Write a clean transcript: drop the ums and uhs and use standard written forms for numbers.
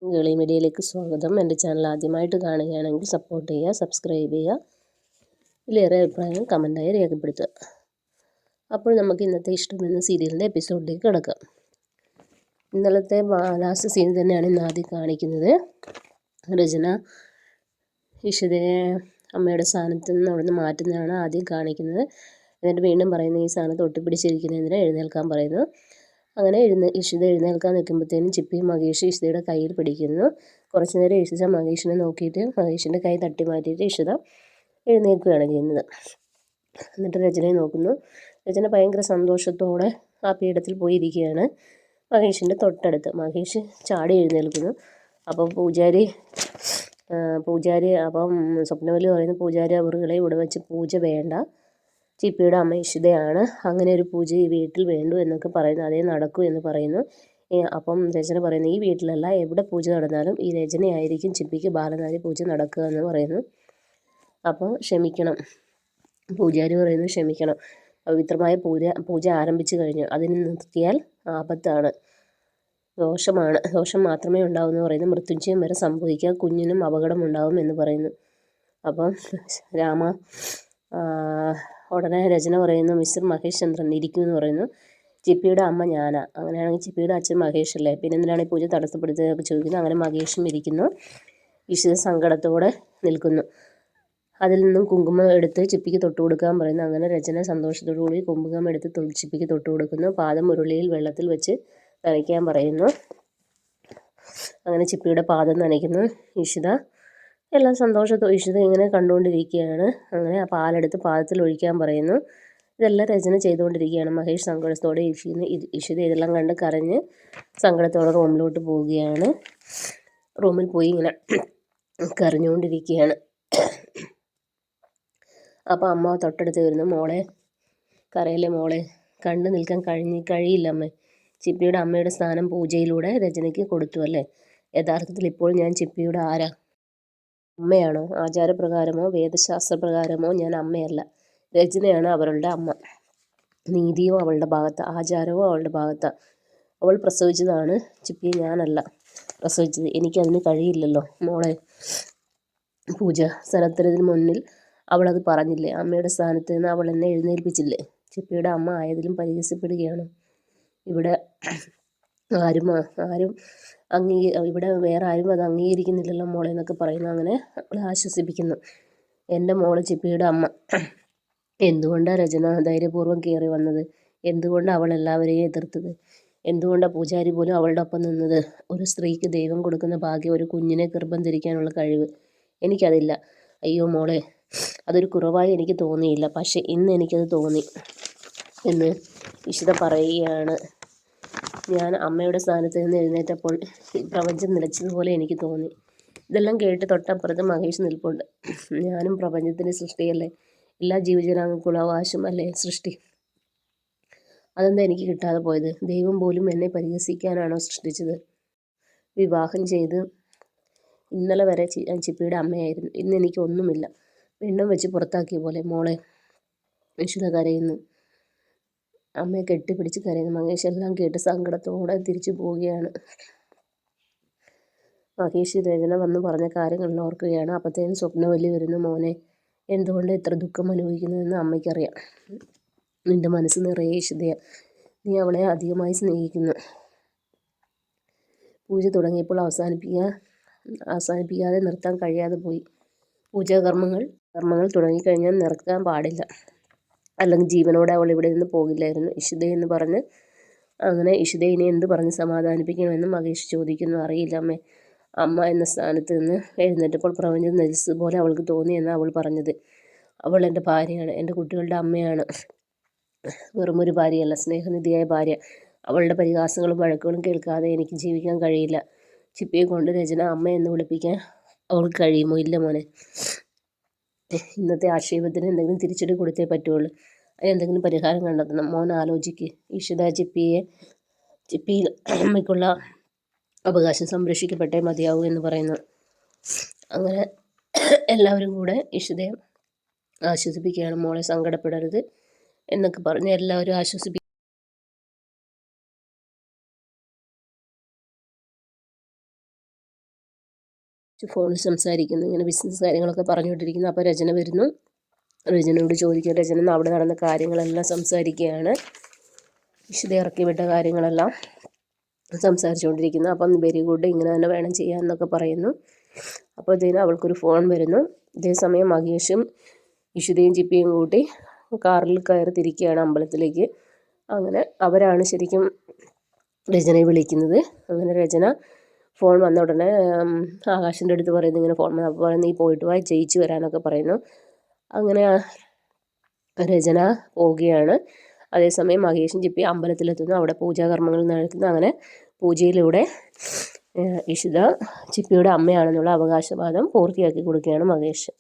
Gully മീഡിയയിലേക്ക് സ്വാഗതം. എൻ്റെ ചാനൽ ആദ്യമായിട്ട് കാണുകയാണെങ്കിൽ സപ്പോർട്ട് ചെയ്യുക, സബ്സ്ക്രൈബ് ചെയ്യുക, ഇതിലേറെ അഭിപ്രായം കമൻറ്റായി രേഖപ്പെടുത്തുക. അപ്പോൾ നമുക്ക് ഇന്നത്തെ ഇഷ്ടമെന്ന സീരിയലിൻ്റെ എപ്പിസോഡിലേക്ക് കിടക്കാം. ഇന്നലത്തെ ലാസ്റ്റ് സീൻ തന്നെയാണ് ഇന്ന് ആദ്യം കാണിക്കുന്നത്. രചന ഇഷിതയെ അമ്മയുടെ സ്ഥാനത്ത് നിന്ന് അവിടെ നിന്ന് മാറ്റുന്നതാണ് ആദ്യം കാണിക്കുന്നത്. എന്നിട്ട് വീണ്ടും പറയുന്നു, ഈ സ്ഥാനത്ത് ഒട്ടിപ്പിടിച്ചിരിക്കുന്നതിന് എഴുന്നേൽക്കാൻ പറയുന്നു. അങ്ങനെ ഇഷിത എഴുന്നേൽക്കാൻ നിൽക്കുമ്പോഴത്തേനും ചിപ്പിയും മഹേഷ് ഇഷിതയുടെ കയ്യിൽ പിടിക്കുന്നു. കുറച്ച് നേരം ഇഷിത മഹേഷിനെ നോക്കിയിട്ട് മഹേഷിൻ്റെ കൈ തട്ടി മാറ്റിയിട്ട് ഇഷിത എഴുന്നേൽക്കുകയാണ് ചെയ്യുന്നത്. എന്നിട്ട് രചനയെ നോക്കുന്നു. രചന ഭയങ്കര സന്തോഷത്തോടെ ആ പീഠത്തിൽ പോയി ഇരിക്കുകയാണ് മഹേഷിൻ്റെ തൊട്ടടുത്ത്. മഹേഷ് ചാടി എഴുന്നേൽക്കുന്നു. അപ്പം പൂജാരി അപ്പം സ്വപ്നവല്ലി പറയുന്നു, പൂജാരി അവറുകളെ ഇവിടെ വെച്ച് പൂജ വേണ്ട, ചിപ്പിയുടെ അമ്മ ഇഷിതയാണ്, അങ്ങനെ ഒരു പൂജ ഈ വീട്ടിൽ വേണ്ടു എന്നൊക്കെ പറയുന്നു. അതേ നടക്കൂ എന്ന് പറയുന്നു. അപ്പം രചന പറയുന്നു, ഈ വീട്ടിലല്ല, എവിടെ പൂജ നടന്നാലും ഈ രചനയായിരിക്കും ചിപ്പിക്ക് ബാലനാരി പൂജ നടക്കുക എന്ന് പറയുന്നു. അപ്പോൾ ക്ഷമിക്കണം, പൂജാരി പറയുന്നു, ക്ഷമിക്കണം, പവിത്രമായ പൂജ ആരംഭിച്ചു കഴിഞ്ഞു, അതിന് നിർത്തിയാൽ ആപത്താണ്, ദോഷം മാത്രമേ ഉണ്ടാവൂ എന്ന് പറയുന്നു. മൃത്യുഞ്ജയം വരെ സംഭവിക്കാം, കുഞ്ഞിനും അപകടമുണ്ടാവും എന്ന് പറയുന്നു. അപ്പം ഉടനെ രചന പറയുന്നു, മിസ്റ്റർ മഹേഷ് ചന്ദ്രൻ ഇരിക്കുമെന്ന് പറയുന്നു. ചിപ്പിയുടെ അമ്മ ഞാനാ, അങ്ങനെയാണെങ്കിൽ ചിപ്പിയുടെ അച്ഛൻ മഹേഷ് അല്ലേ, പിന്നെ എന്തിനാണ് ഈ പൂജ തടസ്സപ്പെടുത്തുന്നതൊക്കെ ചോദിക്കുന്നു. അങ്ങനെ മഹേഷും ഇരിക്കുന്നു. ഇഷിത സങ്കടത്തോടെ നിൽക്കുന്നു. അതിൽ നിന്നും കുങ്കുമം എടുത്ത് ചിപ്പിക്ക് തൊട്ട് കൊടുക്കാൻ പറയുന്നു. അങ്ങനെ രചന സന്തോഷത്തോടു കൂടി കുങ്കുമം എടുത്ത് ചിപ്പിക്ക് തൊട്ട് കൊടുക്കുന്നു. പാദം ഉരുളിയിൽ വെള്ളത്തിൽ വെച്ച് നനയ്ക്കാൻ പറയുന്നു. അങ്ങനെ ചിപ്പിയുടെ പാദം നനയ്ക്കുന്നു. ഇഷിത എല്ലാം ഇഷിത ഇങ്ങനെ കണ്ടുകൊണ്ടിരിക്കുകയാണ്. അങ്ങനെ ആ പാലെടുത്ത് പാദത്തിൽ ഒഴിക്കാൻ പറയുന്നു. ഇതെല്ലാം രചന ചെയ്തുകൊണ്ടിരിക്കുകയാണ്. മഹേഷ് സങ്കടത്തോടെ ഇഷിത ഇതെല്ലാം കണ്ട് കരഞ്ഞ് സങ്കടത്തോടെ റൂമിലോട്ട് പോവുകയാണ്. റൂമിൽ പോയി ഇങ്ങനെ കരഞ്ഞുകൊണ്ടിരിക്കുകയാണ്. അപ്പോൾ അമ്മ തൊട്ടടുത്ത് വരുന്നു. മോളെ കരയിലെ മോളെ, കണ്ടു നിൽക്കാൻ കഴിയില്ല അമ്മേ, ചിപ്പിയുടെ അമ്മയുടെ സ്ഥാനം പൂജയിലൂടെ രചനയ്ക്ക് കൊടുത്തു അല്ലേ, യഥാർത്ഥത്തിൽ ഇപ്പോൾ ഞാൻ ചിപ്പിയുടെ ആരാ, അമ്മയാണോ? ആചാരപ്രകാരമോ വേദശാസ്ത്രപ്രകാരമോ ഞാൻ അമ്മയല്ല, രചനയാണ് അവളുടെ അമ്മ. നീതിയോ അവളുടെ ഭാഗത്ത്, ആചാരമോ അവളുടെ ഭാഗത്ത്. അവൾ പ്രസവിച്ചതാണ് ചിപ്പിയെ, ഞാനല്ല പ്രസവിച്ചത്. എനിക്കതിന് കഴിയില്ലല്ലോ മോളെ. പൂജ സ്ഥലത്തിന് മുന്നിൽ അവളത് പറഞ്ഞില്ലേ, അമ്മയുടെ സ്ഥാനത്ത് നിന്ന് അവൾ എന്നെ എഴുന്നേൽപ്പിച്ചില്ലേ, ചിപ്പിയുടെ അമ്മ ആയതിലും പരിഹസിക്കപ്പെടുകയാണ്. ഇവിടെ ഇവിടെ വേറെ ആരും അത് അംഗീകരിക്കുന്നില്ലല്ലോ മോളെ എന്നൊക്കെ പറയുന്നു. അങ്ങനെ അവളെ ആശ്വസിപ്പിക്കുന്നു. എൻ്റെ മോള് ചിപ്പിയുടെ അമ്മ. എന്തുകൊണ്ടാണ് രചന ധൈര്യപൂർവ്വം കയറി വന്നത്? എന്തുകൊണ്ടാണ് അവൾ എല്ലാവരെയും എതിർത്തത്? എന്തുകൊണ്ടാണ് പൂജാരി പോലും അവളുടെ ഒപ്പം നിന്നത്? ഒരു സ്ത്രീക്ക് ദൈവം കൊടുക്കുന്ന ഭാഗ്യം, ഒരു കുഞ്ഞിനെ ഗർഭം ധരിക്കാനുള്ള കഴിവ്, എനിക്കതില്ല. അയ്യോ മോളെ, അതൊരു കുറവായി എനിക്ക് തോന്നിയില്ല, പക്ഷേ ഇന്ന് എനിക്കത് തോന്നി എന്ന് ഇഷിത പറയുകയാണ്. ഞാൻ അമ്മയുടെ സ്ഥാനത്ത് നിന്ന് എഴുന്നേറ്റപ്പോൾ പ്രപഞ്ചം നിലച്ചതുപോലെ എനിക്ക് തോന്നി. ഇതെല്ലാം കേട്ട് തൊട്ടപ്പുറത്ത് മഹേഷ് നിൽപ്പുണ്ട്. ഞാനും പ്രപഞ്ചത്തിൻ്റെ സൃഷ്ടിയല്ലേ, എല്ലാ ജീവജാലങ്ങൾക്കുള്ള അവകാശം അല്ലേ സൃഷ്ടി, അതെന്താ എനിക്ക് കിട്ടാതെ പോയത്? ദൈവം പോലും എന്നെ പരിഹസിക്കാനാണോ സൃഷ്ടിച്ചത്? വിവാഹം ചെയ്ത് ഇന്നലെ വരെ ചിപ്പിയുടെ അമ്മയായിരുന്നു, ഇന്ന് എനിക്ക് ഒന്നുമില്ല, വീണ്ടും വെച്ച് പുറത്താക്കിയ പോലെ. മോളെ, ഇഷിത കരയുന്നു. അമ്മയെ കെട്ടിപ്പിടിച്ച് കരയുന്നു. മഹേഷ് എല്ലാം കേട്ട് സങ്കടത്തോടെ തിരിച്ചു പോവുകയാണ്. മഹേഷ് രചന വന്ന് പറഞ്ഞ കാര്യങ്ങളിൽ ഓർക്കുകയാണ്. അപ്പോഴത്തേനും സ്വപ്നവല്ലി വരുന്നു. മോനെ, എന്തുകൊണ്ട് ഇത്ര ദുഃഖം അനുഭവിക്കുന്നതെന്ന് അമ്മയ്ക്കറിയാം. നിന്റെ മനസ്സ് നിറയെ ഇഷിതയാണ്, നീ അവളെ അധികമായി സ്നേഹിക്കുന്നു. പൂജ തുടങ്ങിയപ്പോൾ അവസാനിപ്പിക്കാതെ നിർത്താൻ കഴിയാതെ പോയി. പൂജാകർമ്മങ്ങൾ തുടങ്ങിക്കഴിഞ്ഞാൽ നിർത്താൻ പാടില്ല, അല്ലെങ്കിൽ ജീവനോടെ അവൾ ഇവിടെ നിന്ന് പോകില്ലായിരുന്നു. ഇഷിതയെന്ന് പറഞ്ഞ് അങ്ങനെ ഇഷിതയെ ഇനി എന്ത് പറഞ്ഞ് സമാധാനിപ്പിക്കണമെന്ന് മഹേഷ് ചോദിക്കുന്നു. അറിയില്ല അമ്മേ, അമ്മ എന്ന സ്ഥാനത്ത് നിന്ന് എഴുന്നേറ്റപ്പോൾ പ്രപഞ്ചം നശിച്ചതുപോലെ അവൾക്ക് തോന്നിയെന്നാണ് അവൾ പറഞ്ഞത്. അവൾ എൻ്റെ ഭാര്യയാണ്, എൻ്റെ കുട്ടികളുടെ അമ്മയാണ്, വെറുമൊരു ഭാര്യയല്ല, സ്നേഹനിധിയായ ഭാര്യ. അവളുടെ പരിഹാസങ്ങളും വഴക്കുകളും കേൾക്കാതെ എനിക്ക് ജീവിക്കാൻ കഴിയില്ല. ചിപ്പിയെ കൊണ്ട് രചന അമ്മ എന്ന് വിളിപ്പിക്കാൻ അവൾക്ക് കഴിയുമോ? ഇല്ല മോനെ, ഇന്നത്തെ ആക്ഷേപത്തിന് എന്തെങ്കിലും തിരിച്ചടി കൊടുത്തേ പറ്റുള്ളൂ, അതിനെന്തെങ്കിലും പരിഹാരം കണ്ടെത്തണം. മോൻ ആലോചിക്ക്. ഇഷിത ചിപ്പിയിൽ അമ്മയ്ക്കുള്ള അവകാശം സംരക്ഷിക്കപ്പെട്ടേ മതിയാവൂ എന്ന് പറയുന്നു. അങ്ങനെ എല്ലാവരും കൂടെ ഇഷിതയെ ആശ്വസിപ്പിക്കുകയാണ്. മോളെ സങ്കടപ്പെടരുത് എന്നൊക്കെ പറഞ്ഞ് എല്ലാവരും ആശ്വസിപ്പിക്കും. ഫോണിൽ സംസാരിക്കുന്നു, ഇങ്ങനെ ബിസിനസ് കാര്യങ്ങളൊക്കെ പറഞ്ഞുകൊണ്ടിരിക്കുന്നു. അപ്പോൾ രചന വരുന്നു. രചനയോട് ചോദിക്കുക. രചന അവിടെ നടന്ന കാര്യങ്ങളെല്ലാം സംസാരിക്കുകയാണ്. ഇഷിത ഇറക്കി വിട്ട കാര്യങ്ങളെല്ലാം സംസാരിച്ചുകൊണ്ടിരിക്കുന്നു. അപ്പം വെരി ഗുഡ്, ഇങ്ങനെ തന്നെ വേണം ചെയ്യാൻ എന്നൊക്കെ പറയുന്നു. അപ്പോൾ ഇതിന് അവൾക്കൊരു ഫോൺ വരുന്നു. ഇതേസമയം മഹേഷും ഇഷിതയും ചിപ്പിയും കൂട്ടി കാറിൽ കയറി തിരിക്കുകയാണ് അമ്പലത്തിലേക്ക്. അങ്ങനെ അവരാണ് ശരിക്കും രചനയെ വിളിക്കുന്നത്. അങ്ങനെ രചന ഫോൺ വന്ന ഉടനെ ആകാശിൻ്റെ അടുത്ത് പറയുന്നു, ഇങ്ങനെ ഫോൺ വന്നു. അപ്പോൾ പറയുന്നു, നീ പോയിട്ട് വാ, ജയിച്ചു വരാനൊക്കെ പറയുന്നു. അങ്ങനെ രചന പോവുകയാണ്. അതേസമയം മഹേഷും ചിപ്പി അമ്പലത്തിലെത്തുന്നു. അവിടെ പൂജാകർമ്മങ്ങൾ നടക്കുന്നു. അങ്ങനെ പൂജയിലൂടെ ഇഷിത ചിപ്പിയുടെ അമ്മയാണെന്നുള്ള അവകാശവാദം പൂർത്തിയാക്കി കൊടുക്കുകയാണ് മഹേഷ്.